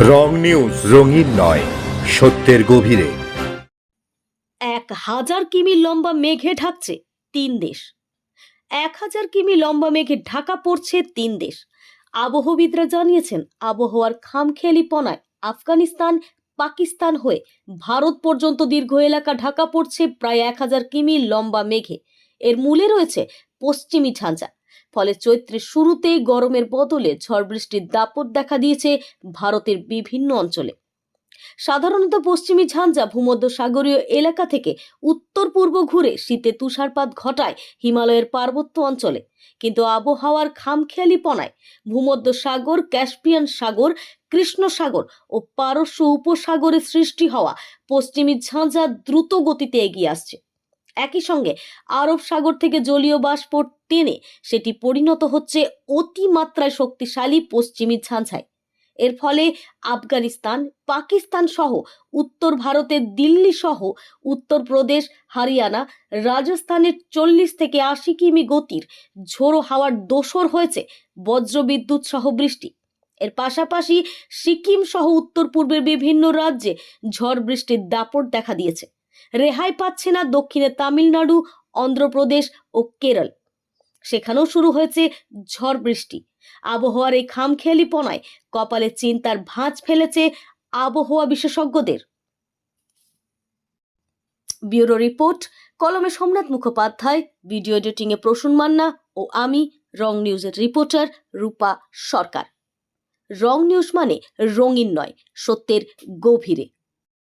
রং news, রঙিন নয়, সত্যের গভীরে। 1000 কিমি লম্বা মেঘে ঢাকছে 3 দেশ। 1000 কিমি লম্বা মেঘে ঢাকা পড়ছে 3 দেশ। আবহবিদরা জানিয়েছেন, আবহাওয়ার খামখেয়ালিপনায় আফগানিস্তান, পাকিস্তান হয়ে ভারত পর্যন্ত দীর্ঘ এলাকা ঢাকা পড়ছে প্রায় 1000 কিমি লম্বা মেঘে। এর মূলে রয়েছে পশ্চিমী ঝঞ্ঝা। ফলে চৈত্রের শুরুতেই গরমের বদলে ঝড় বৃষ্টির দাপট দেখা দিয়েছে ভারতের বিভিন্ন অঞ্চলে। সাধারণত পশ্চিমী ঝঞ্ঝা ভূমধ্যসাগরীয় এলাকা থেকে উত্তর পূর্ব ঘুরে শীতে তুষারপাত ঘটায় হিমালয়ের পার্বত্য অঞ্চলে। কিন্তু আবহাওয়ার খামখেয়ালিপনায় ভূমধ্যসাগর, ক্যাস্পিয়ান সাগর, কৃষ্ণ সাগর ও পারস্য উপসাগরে সৃষ্টি হওয়া পশ্চিমী ঝঞ্ঝা দ্রুত গতিতে এগিয়ে আসছে। একই সঙ্গে আরব সাগর থেকে জলীয় বাষ্প টেনে সেটি পরিণত হচ্ছে অতিমাত্রায় শক্তিশালী পশ্চিমী ঝঞ্ঝায়। এর ফলে আফগানিস্তান, পাকিস্তান সহ উত্তর ভারতের দিল্লি সহ উত্তরপ্রদেশ, হরিয়ানা, রাজস্থানের 40 থেকে 80 কিমি গতির ঝোড়ো হাওয়ার দোসর হয়েছে বজ্রবিদ্যুৎ সহ বৃষ্টি। এর পাশাপাশি সিকিম সহ উত্তর পূর্বের বিভিন্ন রাজ্যে ঝড় বৃষ্টির দাপট দেখা দিয়েছে। রেহাই পাচ্ছে না দক্ষিণে তামিলনাড়ু, অন্ধ্রপ্রদেশ ও কেরল, সেখানেও শুরু হয়েছে ঝড় বৃষ্টি। আবহাওয়ার এই খামখেয়ালিপনায় কপালে চিন্তার ভাঁজ ফেলেছে আবহাওয়া বিশেষজ্ঞদের। ব্যুরো রিপোর্ট, কলমে সোমনাথ মুখোপাধ্যায়, ভিডিও এডিটিংয়ে প্রসূন মান্না ও আমি রং নিউজের রিপোর্টার রূপা সরকার। রং নিউজ মানে রঙিন নয়, সত্যের গভীরে।